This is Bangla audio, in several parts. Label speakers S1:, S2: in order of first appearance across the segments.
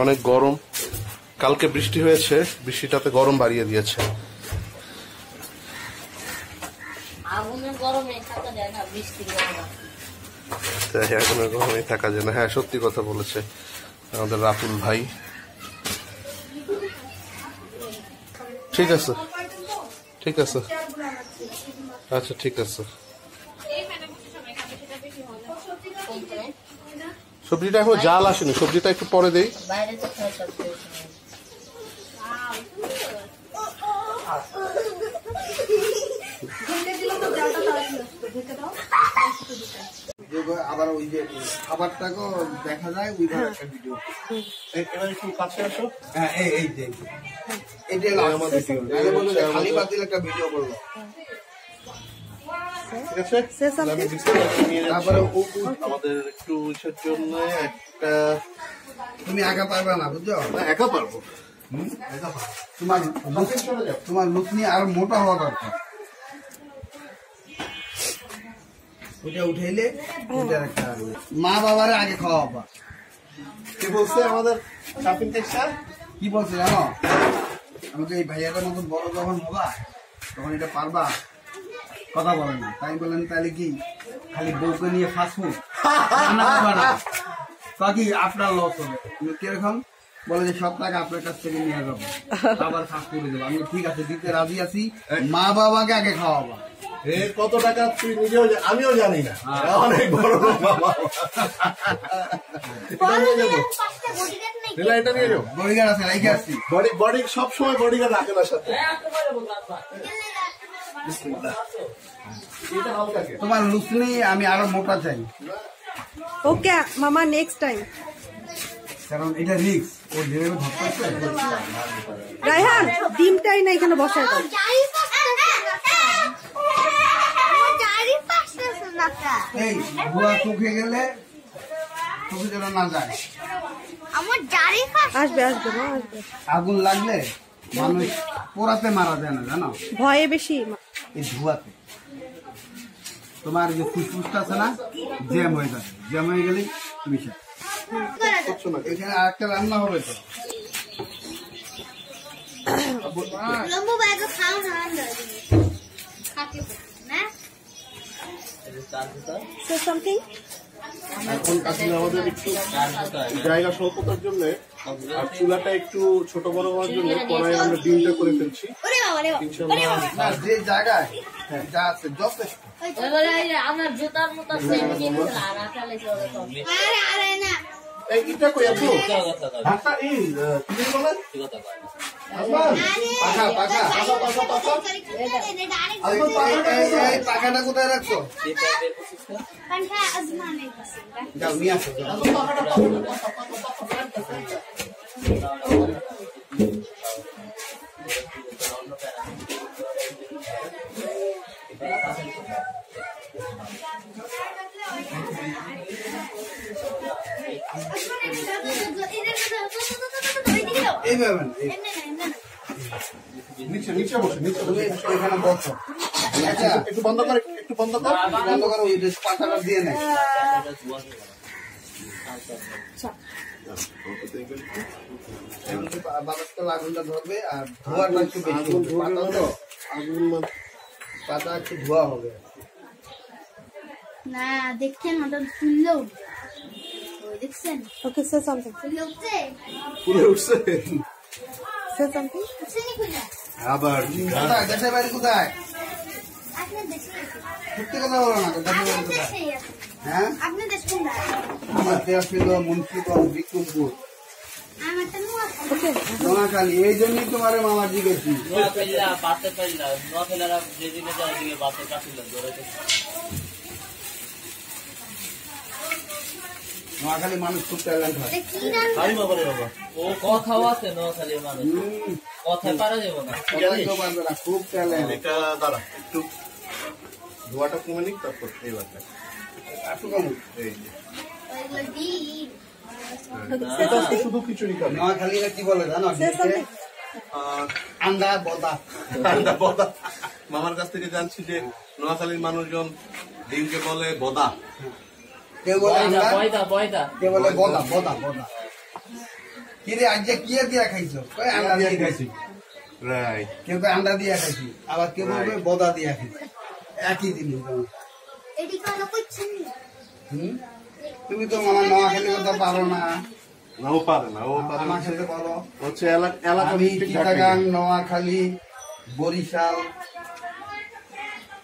S1: অনেক গরম, কালকে বৃষ্টি হয়েছে, বৃষ্টিটাতে গরম বাড়িয়ে দিয়েছে। আগুনের গরমে থাকা যায় না, হ্যাঁ সত্যি কথা বলেছে আমাদের রাতুল ভাই। ঠিক আছে ঠিক আছে, আচ্ছা ঠিক আছে। সবজিটা এখন জাল আসেনি, সবজিটা একটু পরে দেই।
S2: আবার ওই যে খাবারটাকেও দেখা যায় ওইভাবে একটা ভিডিও।
S1: এবার একটু কাছে আসো।
S2: হ্যাঁ এই যে এটাই আমার ভিডিও, খালি বাতিল একটা ভিডিও করবো। তারপরে
S1: আমাদের একটু ইসের জন্য একটা,
S2: তুমি একা পারবে না বুঝছো?
S1: একা পারবো,
S2: তোমার লুক নিয়ে আরো মোটা হওয়া দরকার। ওটা উঠাইলে একটা মা বাবার আগে খাওয়াবা।
S1: কি বলছে আমাদের শপিং টেক্সটা?
S2: কি বলছে জানো? আমাকে এই ভাইয়াটার মতন বড় যখন হবা তখন এটা পারবা, কথা বলে না। তাই বলেন তাহলে কি খালি বউকে নিয়ে ফাঁসফুড কি আপনার লস হবে? কিরকম বলে যে সব টাকা আপনার কাছ থেকে নিয়ে যাবো, আবার ফাঁসফুডে দেবো। আমি ঠিক আছে দিতে রাজি আছি, মা বাবাকে আগে খাওয়াবা।
S1: কত টাকা তুই নিজেও আমিও জানি না, অনেক বড় এটা নিয়ে যাবো।
S2: বডিগার্ড আছে, রাইখে আসছি।
S1: বডি সবসময় বডিগার্ড রাখে না সাথে।
S2: তোমার লুক নেই, আমি আরো মোটা চাই।
S3: ওকে মামা, নেক্সট টাইম।
S2: কারণ এটা রিস্ক, ও যেভাবে ধরতে
S3: রায়হান ডিমটাই না এখানে বসায়।
S2: এই ধোয়া চোখে গেলে চোখে যেন না যায়।
S3: আসবে আসবে না আসবে।
S2: আগুন লাগলে মানুষ পোড়াতে মারা যায় না জানো,
S3: ভয়ে বেশি।
S2: এই ধোয়াতে তোমার যে ফুসফুসটা আছে না, জ্যাম হয়ে যাবে। জ্যাম হয়ে গেলে তুমি এখানে আরেকটা রান্না হবে তো।
S1: এখন আসলে আমাদের একটু জায়গা স্বল্পতার জন্য আর চুলাটা একটু ছোট বড় হওয়ার জন্য কড়াই আমরা ডিমটা করে ফেলছি।
S2: যে জায়গায় যা আছে যথেষ্ট।
S4: আমার জুতার মতো
S1: এটা কই আপু? ঢাকা এই তুমি বলেন
S2: পাখাটা কোথায় রাখছো? যাও নিয়ে আসো। এইভাবে
S1: নিচে নিচে বসে, নিচে
S2: তুমি এখানে বসো। আচ্ছা
S1: একটু বন্ধ কর, একটু বন্ধ কর,
S2: বন্ধ করো। ওই পাখাটা দিয়ে নেয়। আগুনটা ধরবে আর ধোয়াটা একটু বেশি, পাতা একটু ধোয়া হবে
S4: না। দেখছেন ওটা ফুললো, দেখছেন?
S3: ওকে সে সামথিং।
S1: পুরো উঠছে।
S3: Say something.
S2: আবার দেশের বাড়ি কোথায়? সত্যি কথা বলো না, দেশের বাড়ি কোথায়? হ্যাঁ আমার দেশ ছিল মুন্সিগঞ্জ, বিক্রমপুর, নোয়াখালী। এই জন্যই তোমার মামা জিজ্ঞেসি। নোয়াখালী মানুষ খুব ট্যালেন্ট হয়।
S5: ও কথাও আছে নোয়াখালীর মানুষ, কথায় পারা যাবে না,
S2: পারবে না, খুব ট্যালেন্ট।
S1: এটা দাঁড়া একটু ধোয়াটা কমে নিক, তারপর এইবার
S2: একটু কম।
S1: এই যে শুধু খিচুড়ি খাবে।
S2: নোয়াখালীরা কি বলে জানো? আন্দা বদা।
S1: মামার কাছ থেকে জানছি যে নোয়াখালীর মানুষজন ডিমকে বলে বদা।
S2: কেউ বলে
S5: বয়দা
S2: আন্ডা,
S5: বয়দা বয়দা
S2: কেউ বলে বদা বদা বদা। কিরে আজকে কি দিয়া খাইছো? কই আন্ডা দিয়ে খাইছি।
S1: রাইট।
S2: কেউ কয় আন্ডা দিয়া খাইছি, আবার কেউ বলবে বদা দিয়া খাইছি। একই জিনিস।
S4: এটি কোনো করছেন
S2: হুম? তুমি তো মামা নোয়াখালীর কথা পারো না,
S1: না ও পারে না, ও পারে না।
S2: আমার সাথে বলো।
S1: হচ্ছে এলাকা
S2: আমি
S1: ভিত্তিক
S2: চিটাগাং, নোয়াখালী, বরিশাল।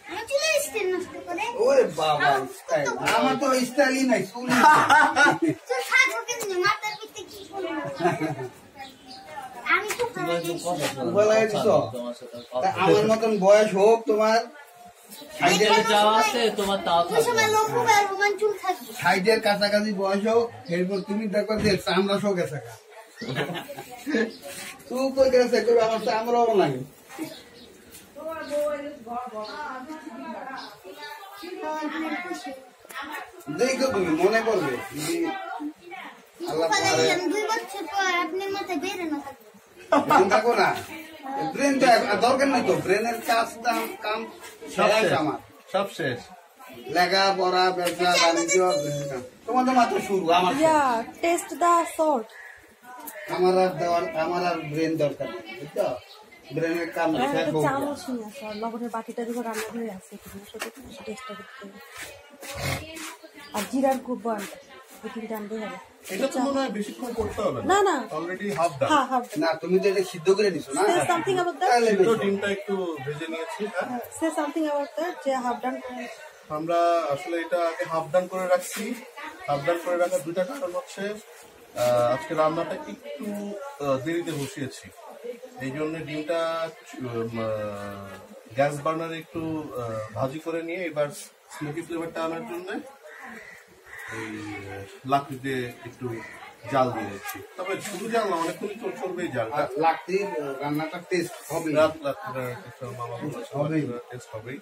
S4: আমার চলে এসছে নষ্ট করে
S2: ওরে বাবা স্টাইল, আমার তো স্টাইলই নাই, চুল
S4: তো থাকো কিন্তু মাথার ভিতরে কি করবো আমি তো
S5: তোমার যে কথা শোনা,
S2: বলাই
S5: কথা
S2: দিছো?
S5: নেই তোমার সাথে
S2: তা
S5: কথা।
S2: আমার মতন বয়স হোক তোমার,
S5: সাইডে যাওয়া আছে তোমার তাও
S4: ওই সময়
S5: থাকবে।
S4: লোক হবে আর রোমান চুল থাকবে
S2: সাইডের কাছাকাছি বয়স হোক, এরপর তুমি দেখো যে চামড়া শো গেছে গা। তুই কই গেছে কই আমার চামড়াও নাই। দেখো তুমি মনে করবে যে আল্লাহ পারে।
S4: 2 বছর পর আপনার মাথায় বেরে না থাকবে
S2: ব্রেন থাকো না, ব্রেন তো দরকার নেই তো, ব্রেনের কাজটা কাম
S1: সব
S2: শেষ
S1: শেষ।
S2: আমার।
S1: সব শেষ।
S2: লেখা পড়া ব্যবসা বাণিজ্য তোমার তো মাত্র শুরু, আমার
S3: Yeah, taste the salt.
S2: আমার আর দেওয়ার আমার আর ব্রেন দরকার নেই, বুঝছো? ব্রেনের কাম
S3: আর
S2: শেষ
S3: একটা
S2: হোক।
S3: চামচ নিয়ে আসো, আর লবণের বাটিটা দেখো রান্না করে আছে, টেস্টটা দেখতে হবে। আর জিরার খুব আনতে, 2-3টা আনতে হবে।
S1: এটা তো মনে হয় বেশিক্ষণ করতে হবে
S3: না না,
S1: অলরেডি হাফ ডান।
S3: হ্যাঁ হ্যাঁ।
S2: না তুমি তো এটা সিদ্ধ করে দিছো না,
S3: Say something about that.
S2: তাহলে
S1: তো
S2: বেশি।
S1: ডিমটা একটু ভেজে নিয়েছি। হ্যাঁ,
S3: Say something about that. যে হাফ ডান।
S1: আমরা আসলে এটা আগে হাফ ডান করে রাখছি। হাফ ডান করে রাখার দুইটা কারণ হচ্ছে আজকে রান্নাটা একটু দেরিতে বসিয়েছি, এই জন্য ডিমটা গ্যাস বার্নারে একটু ভাজি করে নিয়ে এবার স্মোকি ফ্লেভারটা আনার জন্য এই লাকড়িতে একটু জাল দিয়ে দিচ্ছি। তবে শুধু জাল না, অনেকক্ষণ চলবে এই জালটা।
S2: আর লাকড়ির রান্নাটা টেস্ট হবে,
S1: রাত মামা
S2: হবেই।
S1: টেস্ট হবেই।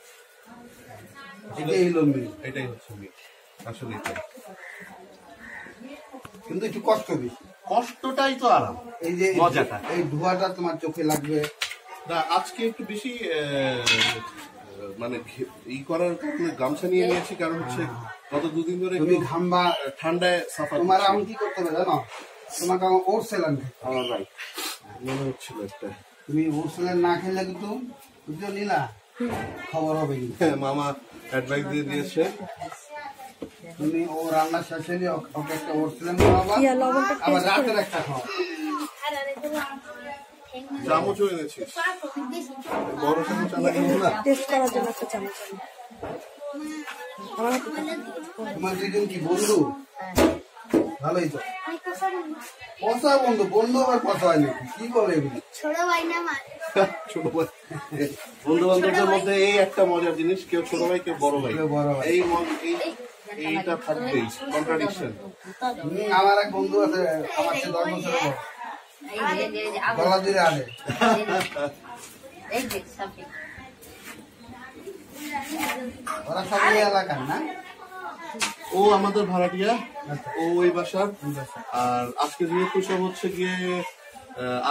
S2: এটাই হলো মেন।
S1: এটাই হচ্ছে মিট, আসলে এটাই।
S2: কিন্তু একটু কষ্ট বেশি।
S1: কষ্টটাই তো আরাম,
S2: এই যে
S1: মজাটা।
S2: এই ধোঁয়াটা তোমার চোখে লাগবে।
S1: না আজকে একটু বেশি মানে ই করার কারণে গামছা নিয়ে নিয়েছি, কারণ হচ্ছে গত 2 দিন ধরে
S2: তুমি
S1: একটু
S2: ঘামবা,
S1: ঠান্ডায় সাফার
S2: তোমার আমি কি করতে হবে জানো? তোমাকে আমার ওট স্যালান খেতে হবে।
S1: আমার ভাই মনে হচ্ছিল একটা।
S2: তুমি ওট স্যালান না খেলে কিন্তু বুঝছো নীলা খবর হবে কিন্তু।
S1: মামা অ্যাডভাইস দিয়ে দিয়েছে।
S2: তুমি ও রান্না শেষ হলে ওকে একটা ওট স্যালান খাওয়াবা,
S3: ইয়া লবণটা
S2: আবার
S3: টেস্ট
S2: রাতের একটা খাওয়া।
S4: আর আরে তো
S1: চামচও এনেছিস, বড় চামচ আনা গেল না।
S3: টেস্ট করার জন্য একটা চামচ আনো। আমার হাতে
S2: তোমার দুজন কি বন্ধু? ভালোই তো। পচা বন্ধু, বন্ধু আবার পচা হয় নাকি? কি বলে এগুলি?
S4: ছোট ভাই না আমার
S1: ছোট ভাই, বন্ধু বান্ধবদের মধ্যে এই একটা মজার জিনিস, কেউ ছোট ভাই কেউ বড় ভাই,
S2: কেউ বড় ভাই।
S1: এইটা থাকবেই, কন্ট্রাডিকশন।
S2: আমার এক বন্ধু আছে, আমার সে 10 বছরের বড়। গলা ধরে আনে। ওরা সব এই এলাকার না?
S1: ও আমাদের ভাড়াটিয়া, ও ওই বাসার। আর আজকে যেহেতু সব হচ্ছে গিয়ে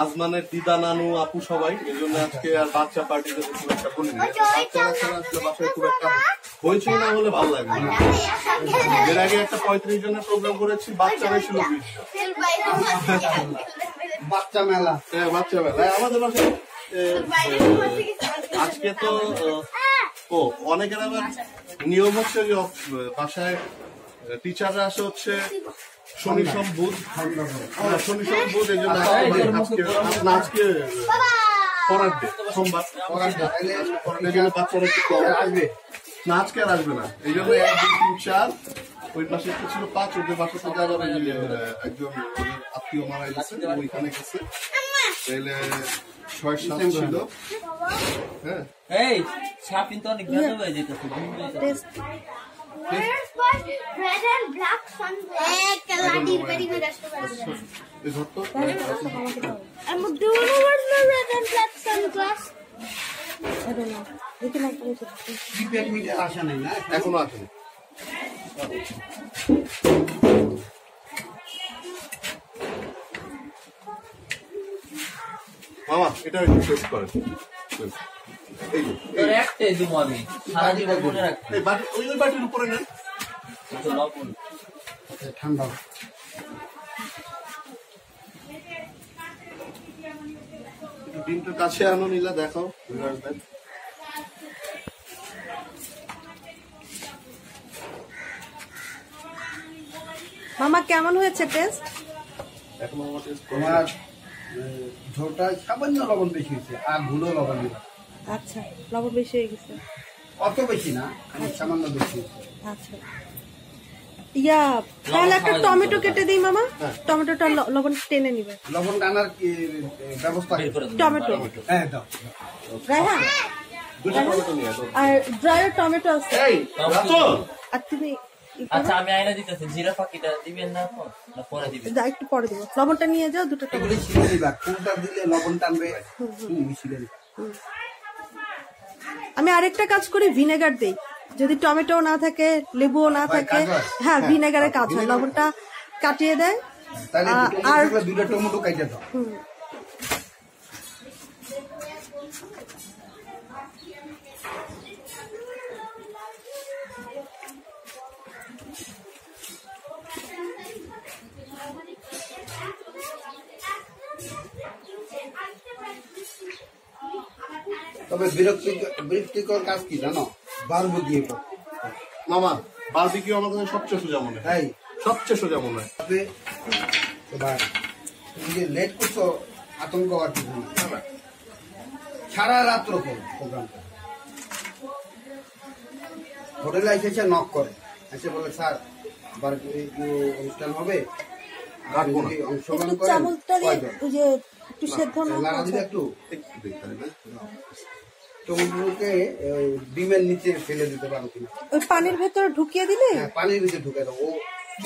S1: আজমানের দিদা নানু আপু সবাই, এই জন্য আজকে আর বাচ্চা পার্টিতে খুব একটা করিনি। বাচ্চারা ছাড়া আসলে বাসায় খুব একটা হয়েছেই না হলে ভালো লাগবে না। এর আগে একটা 35 জনের প্রোগ্রাম করেছি, বাচ্চারাই ছিল 20 জন।
S2: বাচ্চা মেলা।
S1: হ্যাঁ, বাচ্চা বেলায় আমাদের বাসায় আজকে তো ও অনেকের আবার নিয়ম হচ্ছে যে বাসায় টিচাররা আসে হচ্ছে শনি সোম বুধ, শনি সোম বুধ, এই জন্য আজকে পড়ার ডে সোমবার, এই জন্য বাচ্চারা একটু কম
S2: আসবে।
S1: না, আজকে আর আসবে না, এই জন্য 1, 2, 3, 4 ওই পাশে একটা ছিল 5, ওদের বাসা থেকে আবার একজন ওদের আত্মীয় মারা গেছে, ওইখানে গেছে, তাহলে 6-7 ছিল। হ্যাঁ,
S5: এই সাপ কিন্তু অনেক ব্যথা হয়ে যেতেছে।
S3: Test.
S4: red and black sun এক লাডি বেরি করে আসতে পারবে
S1: এই ধরতো
S4: I'm doing what's the red and black sunglass
S3: I don't know. দেখি না একটা বলছি।
S2: প্রিপেড মিটার আসে নাই না?
S1: এখনো আসেনি। মামা এটা একটু টেস্ট করেন। এই যে,
S5: তোর একটাই দিব আমি, সারা জীবন মনে রাখবো।
S1: এই বাটি, ওই বাটির উপরে নেন।
S5: লবণ
S2: ঠান্ডা।
S1: একটু ডিমটা কাছে আনো নীলা, দেখাও ভিউয়ার্সদের।
S3: মামা কেমন হয়েছে টেস্ট?
S1: এখন আমার টেস্ট
S2: তোমার ঝোলটা সামান্য লবণ বেশি হয়েছে, আর ভুলো লবণ দিবা।
S3: আচ্ছা, লবণ বেশি হয়ে গেছে।
S2: অত বেশি না, সামান্য বেশি হয়েছে।
S3: আচ্ছা, ইয়া তাহলে একটা টমেটো কেটে দিই মামা। টমেটোটা লবণ টেনে নিবে।
S2: লবণ টানার কি ব্যবস্থা?
S5: বের করে দিন।
S3: টমেটো,
S2: হ্যাঁ দাও।
S3: রায়হান,
S1: দুটো টমেটো নিয়ে আসো।
S3: আর ড্রায়ার টমেটো আছে।
S1: এই রাতো,
S3: আর তুমি
S5: আচ্ছা আমি আইনা দিতেছি, জিরা ফাঁকিটা দিবেন না এখন না পরে দিবেন?
S3: একটু পরে দেবো। লবণটা নিয়ে যাও, দুটো টমেটো।
S2: এগুলি শিখে দিবা, কোনটা দিলে লবণ টানবে শিখে দিবা।
S3: আমি আরেকটা কাজ করি, ভিনেগার দেই। যদি টমেটো না থাকে, লেবুও না থাকে, হ্যাঁ ভিনেগারে কাজ হয়। লবণটা কাটিয়ে দেয়।
S2: তাহলে
S3: আর
S2: দুটো টমেটো কাটে দাও। তবে বিরক্তিকর কাজ কি জানো? বারবু দিয়ে করো।
S1: মামা বারবিকিউ আমার কাছে সবচেয়ে সোজা মনে হয়,
S2: তাই
S1: সবচেয়ে সোজা মনে হয়।
S2: তবে এবার তুমি যে লেট করছো, আতঙ্ক আর কিছু না। সারা রাত্র করো প্রোগ্রামটা। হোটেলে এসে নক করে, এসে বলে স্যার আবার অনুষ্ঠান হবে,
S1: রাখবো না।
S2: যদি অংশগ্রহণ
S3: একটু
S2: করেন
S3: চামচটা দিয়ে
S2: কয়জন?
S3: ওই যে একটু সেদ্ধ না
S2: লাড়া দিলে একটু
S1: একটু দিই তাহলে।
S2: টমেটোকে ডিমের নিচে ফেলে দিতে পারো কিনা?
S3: ওই পানির ভেতরে ঢুকিয়ে দিলে
S2: হ্যাঁ, পানির ভিতরে ঢুকে দাও, ও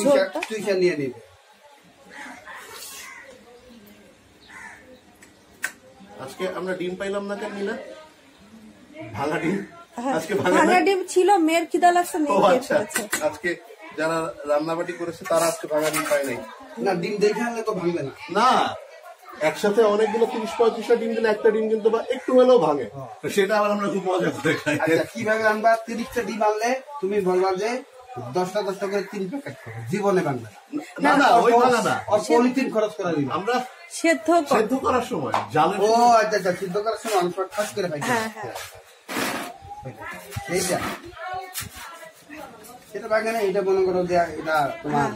S3: ঝোলটা?
S2: চুইসা নিয়ে নিবে।
S1: আজকে আমরা ডিম পাইলাম না কেন নীলা? ভাঙা ডিম আজকে
S3: ভাঙা
S1: ভাঙা
S3: ডিম ছিল, মেয়ের খিদা লাগছে,
S1: ও
S3: মেয়ে খেয়ে
S1: আচ্ছা,
S3: ফেলেছে।
S1: আজকে যারা রান্নাবাটি করেছে তারা আজকে ভাঙা ডিম পায় নাই।
S2: না, ডিম দেখে আনলে তো ভাঙবে না।
S1: না, একসাথে অনেকগুলো 30-35টা ডিম দিলে একটা ডিম কিন্তু বা একটু হলেও ভাঙে। তো সেটা আবার আমরা খুব মজা করে খাই।
S2: আচ্ছা, কিভাবে আনবা? 30টা ডিম আনলে তুমি বলবা যে 10টা করে 3 প্যাকেট করো, জীবনে ভাঙবে
S1: না না, ওই ভাঙা না,
S2: আর পলিথিন খরচ করে দিবা।
S1: আমরা
S3: সেদ্ধ কর।
S1: সেদ্ধ করার সময় জালের
S2: ও আচ্ছা আচ্ছা, সিদ্ধ করার সময় অনেক সময় ঠাস করে খাইতে
S3: হ্যাঁ হ্যাঁ,
S2: সেইটা সেটা ভাঙে না। এটা মনে করো যে এটা তোমার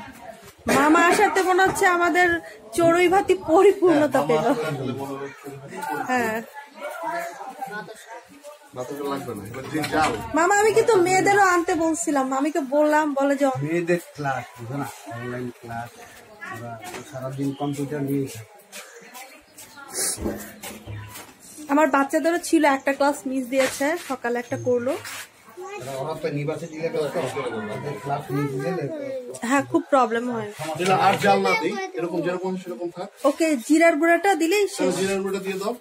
S3: মামা আসাতে মনে হচ্ছে আমাদের চড়ুই ভাতি পরিপূর্ণতা পেল। হ্যাঁ
S1: বাতাসে লাগবে না, এবার যে জাল।
S3: মামা, আমি কিন্তু মেয়েদেরও আনতে বলছিলাম, আমিকে বললাম, বলে যে
S2: মেয়েদের ক্লাস, বুঝো না, অনলাইন ক্লাস, ওরা সারাদিন কম্পিউটার নিয়ে থাকে।
S3: আমার বাচ্চাদেরও ছিল, একটা ক্লাস মিস দিয়েছে, সকালে একটা করলো।
S2: ওরা তো নির্বাচন দিলে ক্লাস নিয়ে দিলে
S3: হ্যাঁ, খুব প্রবলেম হয়।
S1: নীলা, আর জাল না দিই, এরকম যেরকম সেরকম থাক।
S3: ওকে, জিরার গুঁড়াটা দিলেই শেষ।
S1: জিরার গুঁড়া দিয়ে দাও,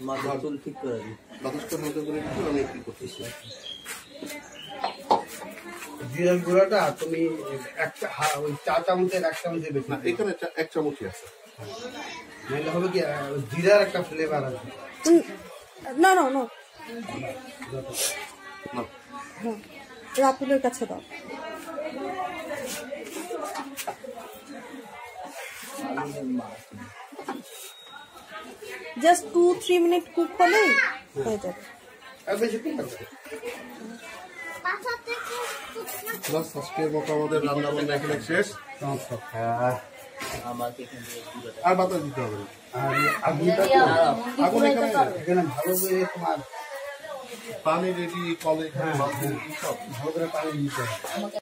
S5: মাথা চুল ঠিক করে দিই।
S1: বাতাসটা মতো করে একটু আমি একটু করতেছি।
S2: জিরার গুঁড়াটা তুমি একটা ওই 4 চামচের 1 চামচের বেশি
S1: না, এখানে এক চামচই আছে।
S2: নাহলে হবে কি জিরার একটা ফ্লেভার আছে।
S3: না না না,
S1: না,
S3: হ্যাঁ, রাতুলের কাছে দাও। জাস্ট 2-3 মিনিট কুক হলেই হয়ে যাবে।
S2: আর বেশি কি লাগবে?
S1: বাস আজকের মতো আমাদের রান্না বান্না এখানে শেষ।
S5: আমাকে এখান থেকে জিরাটা
S1: আর বাতাস দিতে হবে না।
S2: আর আগুনটা তো
S1: আগুন এখানে
S2: এখানে ভালো করে তোমার
S1: পানি রেডি, কলে এখানে সব
S2: ভালো করে পানি দিতে হবে।